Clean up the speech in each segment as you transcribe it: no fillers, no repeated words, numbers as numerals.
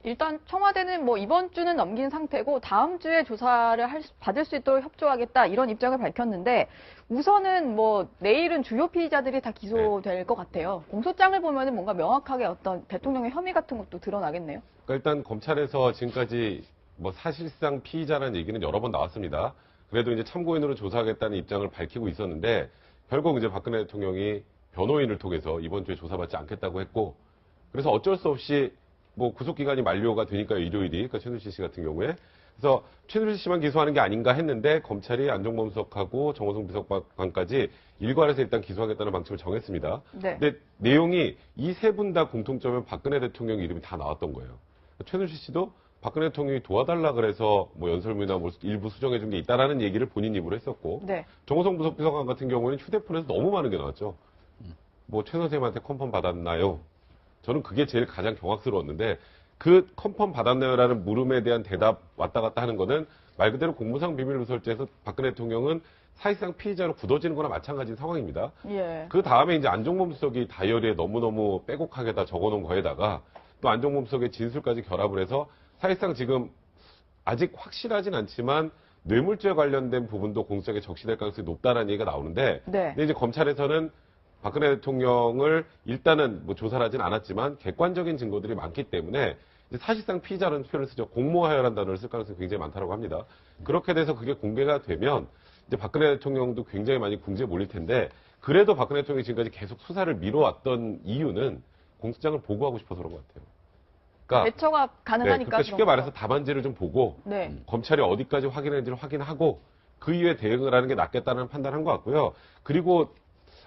일단 청와대는 뭐 이번 주는 넘긴 상태고 다음 주에 조사를 받을 수 있도록 협조하겠다 이런 입장을 밝혔는데 우선은 뭐 내일은 주요 피의자들이 다 기소될 것 같아요. 공소장을 보면은 뭔가 명확하게 어떤 대통령의 혐의 같은 것도 드러나겠네요. 그러니까 일단 검찰에서 지금까지 뭐 사실상 피의자라는 얘기는 여러 번 나왔습니다. 그래도 이제 참고인으로 조사하겠다는 입장을 밝히고 있었는데 결국 이제 박근혜 대통령이 변호인을 통해서 이번 주에 조사받지 않겠다고 했고 그래서 어쩔 수 없이 뭐 구속기간이 만료가 되니까요, 일요일이. 그러니까 최순실 씨 같은 경우에. 그래서 최순실 씨만 기소하는 게 아닌가 했는데 검찰이 안종범 수석하고 정호성 비서관까지 일괄해서 일단 기소하겠다는 방침을 정했습니다. 네. 근데 내용이 이 세 분 다 공통점은 박근혜 대통령 이름이 다 나왔던 거예요. 최순실 씨도 박근혜 대통령이 도와달라 그래서 뭐 연설문이나 뭐 일부 수정해 준 게 있다라는 얘기를 본인 입으로 했었고 네. 정호성 비서관 같은 경우에는 휴대폰에서 너무 많은 게 나왔죠. 뭐 최 선생님한테 컨펌 받았나요? 저는 그게 제일 가장 경악스러웠는데 그 컨펌 받았나요라는 물음에 대한 대답 왔다 갔다 하는 거는 말 그대로 공무상 비밀 누설죄에서 박근혜 대통령은 사실상 피의자로 굳어지는 거나 마찬가지인 상황입니다. 예. 그 다음에 이제 안종범 수석이 다이어리에 너무너무 빼곡하게 다 적어놓은 거에다가 또 안종범 수석의 진술까지 결합을 해서 사실상 지금 아직 확실하진 않지만 뇌물죄 관련된 부분도 공소장에 적시될 가능성이 높다는 얘기가 나오는데 네. 근데 이제 검찰에서는 박근혜 대통령을 일단은 뭐 조사를 하진 않았지만 객관적인 증거들이 많기 때문에 이제 사실상 피의자라는 표현을 쓰죠. 공모하여라는 단어를 쓸 가능성이 굉장히 많다고 합니다. 그렇게 돼서 그게 공개가 되면 이제 박근혜 대통령도 굉장히 많이 궁지에 몰릴 텐데 그래도 박근혜 대통령이 지금까지 계속 수사를 미뤄왔던 이유는 공소장을 보고하고 싶어서 그런 것 같아요. 그러니까 대처가 가능하니까. 그러니까 쉽게 말해서 답안지를 좀 보고 네. 검찰이 어디까지 확인했는지를 확인하고 그 이후에 대응을 하는 게 낫겠다는 판단한 것 같고요. 그리고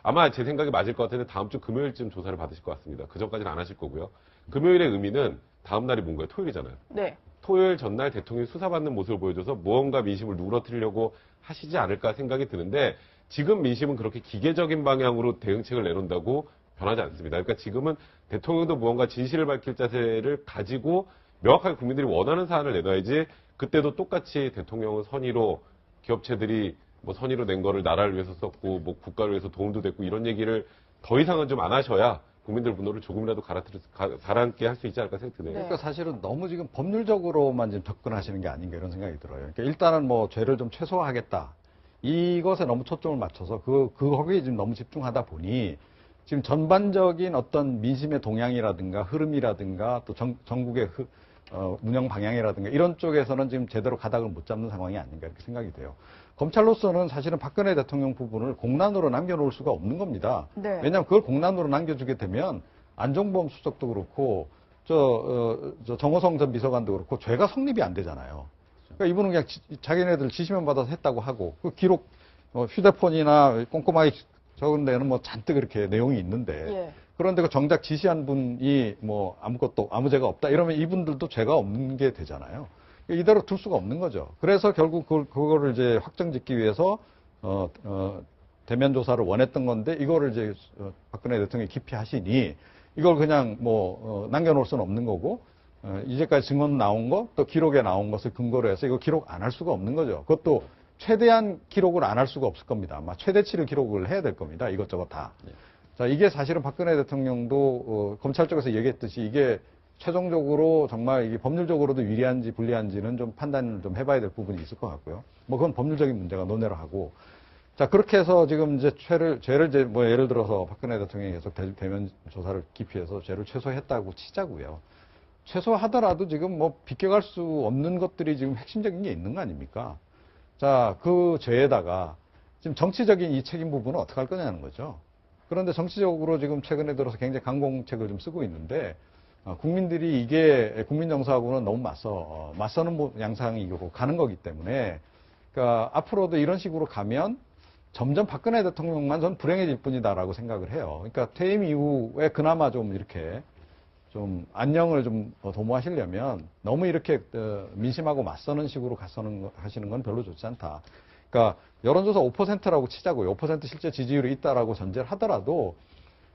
아마 제 생각이 맞을 것 같은데 다음 주 금요일쯤 조사를 받으실 것 같습니다. 그 전까지는 안 하실 거고요. 금요일의 의미는 다음 날이 뭔가요? 토요일이잖아요. 네. 토요일 전날 대통령이 수사받는 모습을 보여줘서 무언가 민심을 누그러뜨리려고 하시지 않을까 생각이 드는데 지금 민심은 그렇게 기계적인 방향으로 대응책을 내놓는다고 변하지 않습니다. 그러니까 지금은 대통령도 무언가 진실을 밝힐 자세를 가지고 명확하게 국민들이 원하는 사안을 내놔야지 그때도 똑같이 대통령은 선의로 기업체들이 뭐 선의로 낸 거를 나라를 위해서 썼고 뭐 국가를 위해서 도움도 됐고 이런 얘기를 더 이상은 좀 안 하셔야 국민들 분노를 조금이라도 가라앉게 할 수 있지 않을까 생각드네요. 그러니까 사실은 너무 지금 법률적으로만 지금 접근하시는 게 아닌가 이런 생각이 들어요. 그러니까 일단은 뭐 죄를 좀 최소화하겠다. 이것에 너무 초점을 맞춰서 거기에 지금 너무 집중하다 보니 지금 전반적인 어떤 민심의 동향이라든가 흐름이라든가 또 전국의 운영 방향이라든가 이런 쪽에서는 지금 제대로 가닥을 못 잡는 상황이 아닌가 이렇게 생각이 돼요. 검찰로서는 사실은 박근혜 대통령 부분을 공란으로 남겨놓을 수가 없는 겁니다. 네. 왜냐하면 그걸 공란으로 남겨주게 되면 안종범 수석도 그렇고 정호성 전 비서관도 그렇고 죄가 성립이 안 되잖아요. 그러니까 이분은 그냥 자기네들 지시만 받아서 했다고 하고 그 기록 휴대폰이나 꼼꼼하게 적은 데는 뭐 잔뜩 이렇게 내용이 있는데 예. 그런데 그 정작 지시한 분이 뭐 아무 죄가 없다 이러면 이분들도 죄가 없는 게 되잖아요. 이대로 둘 수가 없는 거죠. 그래서 결국 그거를 이제 확정짓기 위해서 대면 조사를 원했던 건데 이거를 이제 박근혜 대통령이 기피하시니 이걸 그냥 남겨놓을 수는 없는 거고 이제까지 증언 나온 거 또 기록에 나온 것을 근거로 해서 이거 기록 안 할 수가 없는 거죠. 그것도 최대한 기록을 안 할 수가 없을 겁니다. 아마 최대치를 기록을 해야 될 겁니다. 이것저것 다. 네. 자, 이게 사실은 박근혜 대통령도 검찰 쪽에서 얘기했듯이 이게 최종적으로 정말 이게 법률적으로도 유리한지 불리한지는 좀 판단을 좀 해봐야 될 부분이 있을 것 같고요. 뭐 그건 법률적인 문제가 논의를 하고. 자, 그렇게 해서 지금 이제 죄를 이제 뭐 예를 들어서 박근혜 대통령이 계속 대면 조사를 기피해서 죄를 최소했다고 치자고요. 최소하더라도 지금 뭐 비껴갈 수 없는 것들이 지금 핵심적인 게 있는 거 아닙니까? 자, 그 죄에다가 지금 정치적인 이 책임 부분은 어떻게 할 거냐는 거죠. 그런데 정치적으로 지금 최근에 들어서 굉장히 강공책을 좀 쓰고 있는데 국민들이 이게 국민 정서하고는 너무 맞서는 양상이고 가는 거기 때문에 그러니까 앞으로도 이런 식으로 가면 점점 박근혜 대통령만 전 불행해질 뿐이다라고 생각을 해요. 그러니까 퇴임 이후에 그나마 좀 이렇게 좀 안녕을 좀 도모하시려면 너무 이렇게 민심하고 맞서는 식으로 하시는 건 별로 좋지 않다. 그러니까 여론조사 5%라고 치자고요. 5% 실제 지지율이 있다라고 전제를 하더라도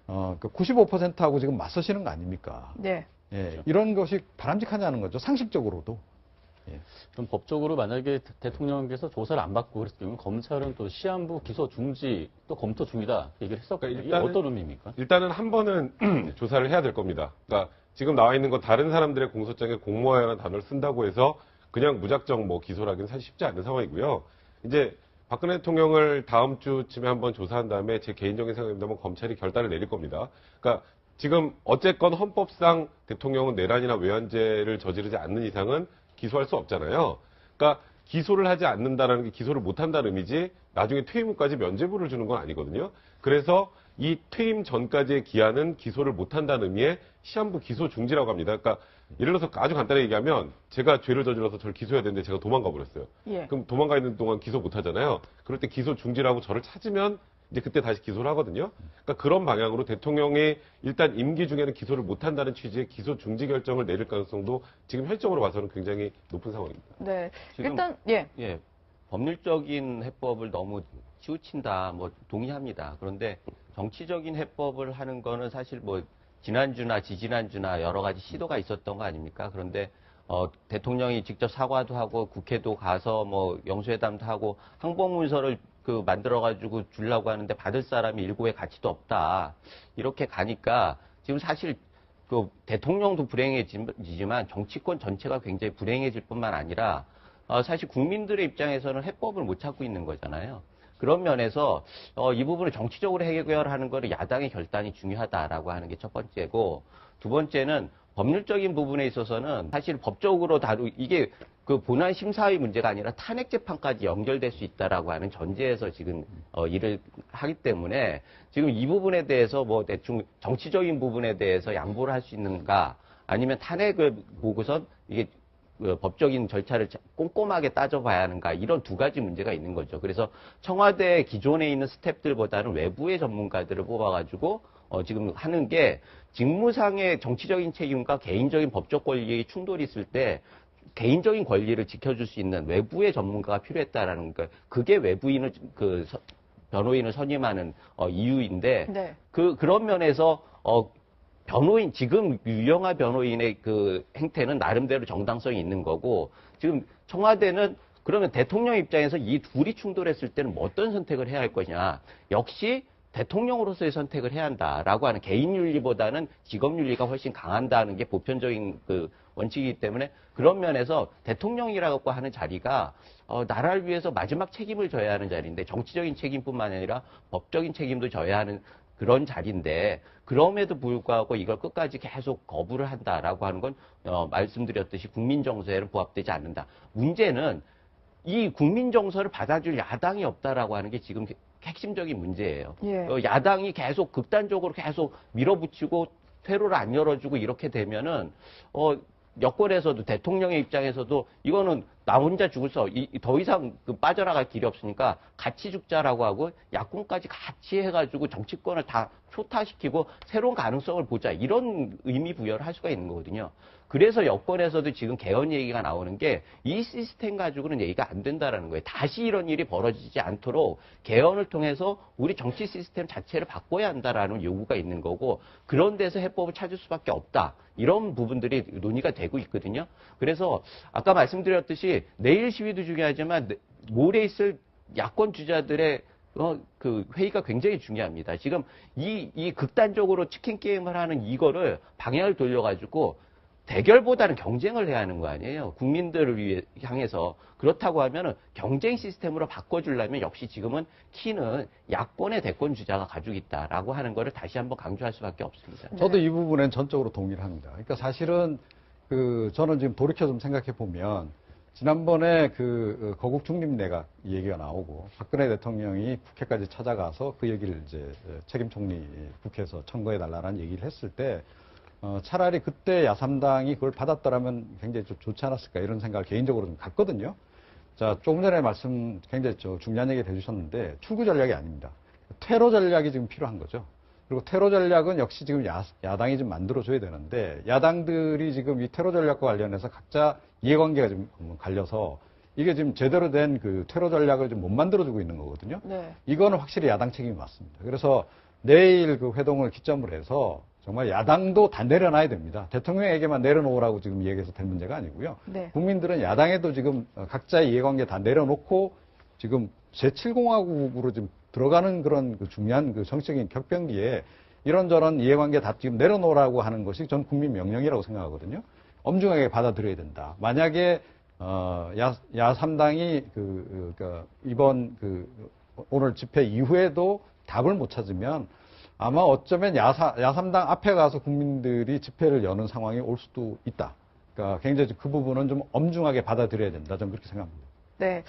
95%하고 지금 맞서시는 거 아닙니까? 네. 예, 이런 것이 바람직하냐는 거죠. 상식적으로도. 예. 그럼 법적으로 만약에 대통령께서 조사를 안 받고 그랬을 경우 검찰은 또 시한부 기소 중지 또 검토 중이다 얘기를 했었거든요. 그러니까 이게 어떤 의미입니까? 일단은 한 번은 조사를 해야 될 겁니다. 그러니까 지금 나와 있는 거 다른 사람들의 공소장에 공모하여라는 단어를 쓴다고 해서 그냥 무작정 뭐 기소를 하기는 사실 쉽지 않은 상황이고요. 이제 박근혜 대통령을 다음 주쯤에 한번 조사한 다음에 제 개인적인 생각입니다만 검찰이 결단을 내릴 겁니다. 그러니까 지금 어쨌건 헌법상 대통령은 내란이나 외환죄를 저지르지 않는 이상은 기소할 수 없잖아요. 그러니까 기소를 하지 않는다라는 게 기소를 못한다는 의미지 나중에 퇴임 후까지 면죄부를 주는 건 아니거든요. 그래서 이 퇴임 전까지의 기한은 기소를 못한다는 의미의 시한부 기소 중지라고 합니다. 그러니까 예를 들어서 아주 간단하게 얘기하면 제가 죄를 저질러서 저를 기소해야 되는데 제가 도망가 버렸어요. 예. 그럼 도망가 있는 동안 기소 못하잖아요. 그럴 때 기소 중지라고 저를 찾으면 이제 그때 다시 기소를 하거든요. 그러니까 그런 방향으로 대통령이 일단 임기 중에는 기소를 못한다는 취지의 기소 중지 결정을 내릴 가능성도 지금 혈적으로 봐서는 굉장히 높은 상황입니다. 네. 지금- 일단 예. 예, 법률적인 해법을 너무 치우친다, 뭐 동의합니다. 그런데 정치적인 해법을 하는 거는 사실 뭐 지난주나 지지난주나 여러 가지 시도가 있었던 거 아닙니까? 그런데 대통령이 직접 사과도 하고 국회도 가서 뭐 영수회담도 하고 항복문서를 그 만들어가지고 주려고 하는데 받을 사람이 일고의 가치도 없다. 이렇게 가니까 지금 사실 그 대통령도 불행해지지만 정치권 전체가 굉장히 불행해질 뿐만 아니라 사실 국민들의 입장에서는 해법을 못 찾고 있는 거잖아요. 그런 면에서 이 부분을 정치적으로 해결하는 거는 야당의 결단이 중요하다라고 하는 게 첫 번째고, 두 번째는 법률적인 부분에 있어서는 사실 법적으로 이게 그 본안 심사의 문제가 아니라 탄핵 재판까지 연결될 수 있다라고 하는 전제에서 지금 일을 하기 때문에 지금 이 부분에 대해서 뭐 대충 정치적인 부분에 대해서 양보를 할 수 있는가, 아니면 탄핵을 보고선 이게 법적인 절차를 꼼꼼하게 따져봐야 하는가, 이런 두 가지 문제가 있는 거죠. 그래서 청와대 기존에 있는 스태프들보다는 외부의 전문가들을 뽑아가지고 지금 하는 게 직무상의 정치적인 책임과 개인적인 법적 권리의 충돌이 있을 때 개인적인 권리를 지켜줄 수 있는 외부의 전문가가 필요했다라는 거. 그게 외부인을 변호인을 선임하는 이유인데 네. 그런 면에서 변호인, 지금 유영하 변호인의 그 행태는 나름대로 정당성이 있는 거고, 지금 청와대는 그러면 대통령 입장에서 이 둘이 충돌했을 때는 뭐 어떤 선택을 해야 할 것이냐. 역시 대통령으로서의 선택을 해야 한다라고 하는, 개인윤리보다는 직업윤리가 훨씬 강한다는 게 보편적인 그 원칙이기 때문에 그런 면에서 대통령이라고 하는 자리가 나라를 위해서 마지막 책임을 져야 하는 자리인데, 정치적인 책임뿐만 아니라 법적인 책임도 져야 하는 그런 자리인데, 그럼에도 불구하고 이걸 끝까지 계속 거부를 한다라고 하는 건 말씀드렸듯이 국민 정서에는 부합되지 않는다. 문제는 이 국민 정서를 받아줄 야당이 없다라고 하는 게 지금 핵심적인 문제예요. 예. 야당이 계속 극단적으로 계속 밀어붙이고 퇴로를 안 열어주고 이렇게 되면은 여권에서도, 대통령의 입장에서도 이거는 나 혼자 죽을 더 이상 빠져나갈 길이 없으니까 같이 죽자라고 하고 야권까지 같이 해가지고 정치권을 다 초타시키고 새로운 가능성을 보자, 이런 의미 부여를 할 수가 있는 거거든요. 그래서 여권에서도 지금 개헌 얘기가 나오는 게 이 시스템 가지고는 얘기가 안 된다라는 거예요. 다시 이런 일이 벌어지지 않도록 개헌을 통해서 우리 정치 시스템 자체를 바꿔야 한다라는 요구가 있는 거고, 그런 데서 해법을 찾을 수밖에 없다. 이런 부분들이 논의가 되고 있거든요. 그래서 아까 말씀드렸듯이 내일 시위도 중요하지만 모레 있을 야권 주자들의 그 회의가 굉장히 중요합니다. 지금 이 극단적으로 치킨 게임을 하는 이거를 방향을 돌려가지고 대결보다는 경쟁을 해야 하는 거 아니에요. 국민들을 향해서. 그렇다고 하면은 경쟁 시스템으로 바꿔주려면 역시 지금은 키는 야권의 대권 주자가 가지고 있다라고 하는 거를 다시 한번 강조할 수밖에 없습니다. 저도 이 부분엔 전적으로 동의를 합니다. 그러니까 사실은 저는 지금 돌이켜 좀 생각해 보면, 지난번에 거국 중립내각 얘기가 나오고 박근혜 대통령이 국회까지 찾아가서 그 얘기를 이제 책임 총리 국회에서 청구해 달라는 얘기를 했을 때 차라리 그때 야3당이 그걸 받았더라면 굉장히 좀 좋지 않았을까, 이런 생각을 개인적으로 좀 갖거든요. 자, 조금 전에 굉장히 중요한 얘기를 해주셨는데, 출구 전략이 아닙니다. 테러 전략이 지금 필요한 거죠. 그리고 테러 전략은 역시 지금 야당이 좀 만들어줘야 되는데, 야당들이 지금 이 테러 전략과 관련해서 각자 이해관계가 좀 갈려서 이게 지금 제대로 된 그 테러 전략을 좀 못 만들어주고 있는 거거든요. 네. 이거는 확실히 야당 책임이 맞습니다. 그래서 내일 그 회동을 기점으로 해서 정말 야당도 다 내려놔야 됩니다. 대통령에게만 내려놓으라고 지금 얘기해서 될 문제가 아니고요. 네. 국민들은 야당에도 지금 각자의 이해관계 다 내려놓고 지금 제7공화국으로 지금 들어가는 그런 그 중요한 그 정치적인 격변기에 이런저런 이해관계 다 지금 내려놓으라고 하는 것이 전 국민 명령이라고 생각하거든요. 엄중하게 받아들여야 된다. 만약에 야3당이 이번 오늘 집회 이후에도 답을 못 찾으면 아마 어쩌면 야3당 앞에 가서 국민들이 집회를 여는 상황이 올 수도 있다. 그러니까 굉장히 그 부분은 좀 엄중하게 받아들여야 된다. 저는 그렇게 생각합니다. 네.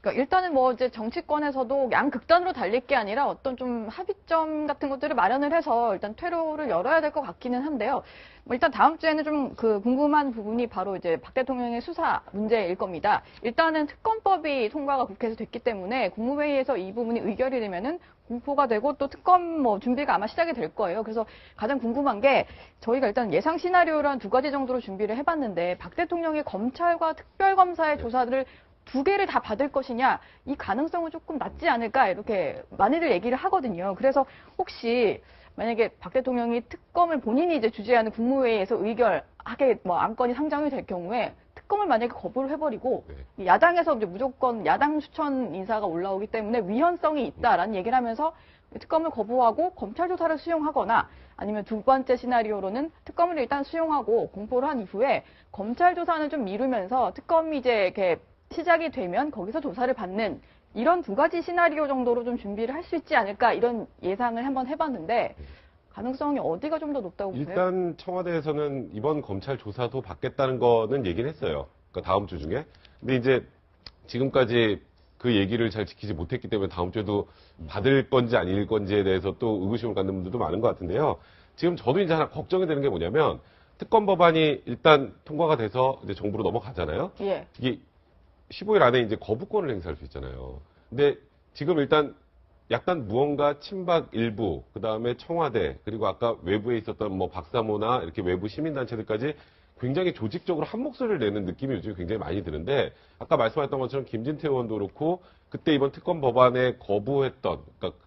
그러니까 일단은 뭐 이제 정치권에서도 양극단으로 달릴 게 아니라 어떤 좀 합의점 같은 것들을 마련을 해서 일단 퇴로를 열어야 될 것 같기는 한데요. 뭐 일단 다음 주에는 좀 궁금한 부분이 바로 이제 박 대통령의 수사 문제일 겁니다. 일단은 특검법이 통과가 국회에서 됐기 때문에 국무회의에서 이 부분이 의결이 되면은 공포가 되고 또 특검 뭐 준비가 아마 시작이 될 거예요. 그래서 가장 궁금한 게 저희가 일단 예상 시나리오를 한 2가지 정도로 준비를 해봤는데 박 대통령이 검찰과 특별검사의 조사를 2개를 다 받을 것이냐, 이 가능성은 조금 낮지 않을까, 이렇게 많이들 얘기를 하거든요. 그래서 혹시 만약에 박 대통령이 특검을 본인이 이제 주재하는 국무회의에서 의결하게 뭐 안건이 상정이 될 경우에 특검을 만약에 거부를 해버리고 야당에서 이제 무조건 야당 추천 인사가 올라오기 때문에 위헌성이 있다라는 얘기를 하면서 특검을 거부하고 검찰 조사를 수용하거나 아니면 2번째 시나리오로는 특검을 일단 수용하고 공포를 한 이후에 검찰 조사는 좀 미루면서 특검이 이제 이렇게 시작이 되면 거기서 조사를 받는 이런 2가지 시나리오 정도로 좀 준비를 할 수 있지 않을까 이런 예상을 한번 해봤는데 가능성이 어디가 좀 더 높다고 보세요? 일단 청와대에서는 이번 검찰 조사도 받겠다는 거는 얘기는 했어요. 그러니까 다음 주 중에. 근데 이제 지금까지 그 얘기를 잘 지키지 못했기 때문에 다음 주에도 받을 건지 아닐 건지에 대해서 또 의구심을 갖는 분들도 많은 것 같은데요. 지금 저도 이제 하나 걱정이 되는 게 뭐냐면 특검 법안이 일단 통과가 돼서 이제 정부로 넘어가잖아요. 예. 이게 15일 안에 이제 거부권을 행사할 수 있잖아요. 근데 지금 일단 약간 무언가 친박 일부, 그 다음에 청와대, 그리고 아까 외부에 있었던 뭐 박사모나 이렇게 외부 시민단체들까지 굉장히 조직적으로 한 목소리를 내는 느낌이 요즘 굉장히 많이 드는데 아까 말씀하셨던 것처럼 김진태 의원도 그렇고 그때 이번 특검 법안에 거부했던, 그러니까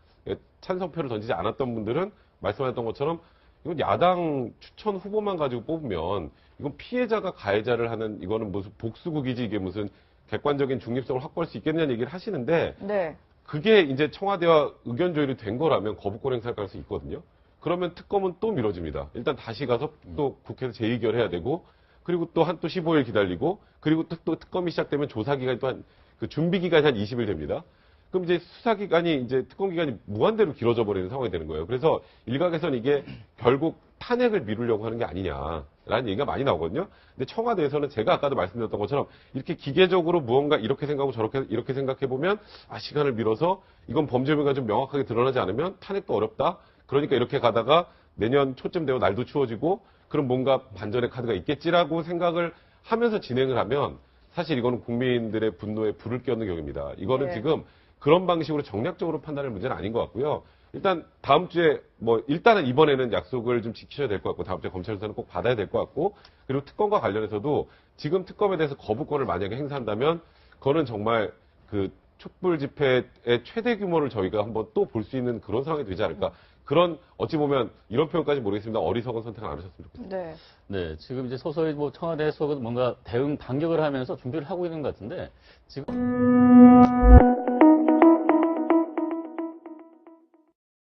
찬성표를 던지지 않았던 분들은 말씀하셨던 것처럼 이건 야당 추천 후보만 가지고 뽑으면 이건 피해자가 가해자를 하는 이거는 무슨 복수국이지 이게 무슨 객관적인 중립성을 확보할 수 있겠느냐는 얘기를 하시는데 네. 그게 이제 청와대와 의견 조율이 된 거라면 거부권 행사할 가능성이 있거든요. 그러면 특검은 또 미뤄집니다. 일단 다시 가서 또 국회에서 재의결해야 되고 그리고 또 15일 기다리고 그리고 또 특검이 시작되면 조사 기간이 또 그 준비 기간이 한 20일 됩니다. 그럼 이제 수사 기간이 이제 특검 기간이 무한대로 길어져 버리는 상황이 되는 거예요. 그래서 일각에서는 이게 결국 탄핵을 미루려고 하는 게 아니냐라는 얘기가 많이 나오거든요. 근데 청와대에서는 제가 아까도 말씀드렸던 것처럼 이렇게 기계적으로 무언가 이렇게 생각하고 저렇게 이렇게 생각해 보면 시간을 밀어서 이건 범죄 혐의가 좀 명확하게 드러나지 않으면 탄핵도 어렵다. 그러니까 이렇게 가다가 내년 초쯤 되고 날도 추워지고 그럼 뭔가 반전의 카드가 있겠지라고 생각을 하면서 진행을 하면 사실 이거는 국민들의 분노에 불을 껴는 격입니다. 이거는 네. 지금 그런 방식으로 정략적으로 판단할 문제는 아닌 것 같고요. 일단 다음 주에 뭐 일단은 이번에는 약속을 좀 지키셔야 될 것 같고 다음 주에 검찰 수사는 꼭 받아야 될 것 같고 그리고 특검과 관련해서도 지금 특검에 대해서 거부권을 만약에 행사한다면 그거는 정말 그 촛불 집회의 최대 규모를 저희가 한번 또 볼 수 있는 그런 상황이 되지 않을까. 그런 어찌 보면 이런 표현까지 모르겠습니다. 어리석은 선택을 안 하셨으면 좋겠습니다. 네. 네, 지금 이제 서서히 뭐 청와대에서 뭔가 대응 반격을 하면서 준비를 하고 있는 것 같은데 지금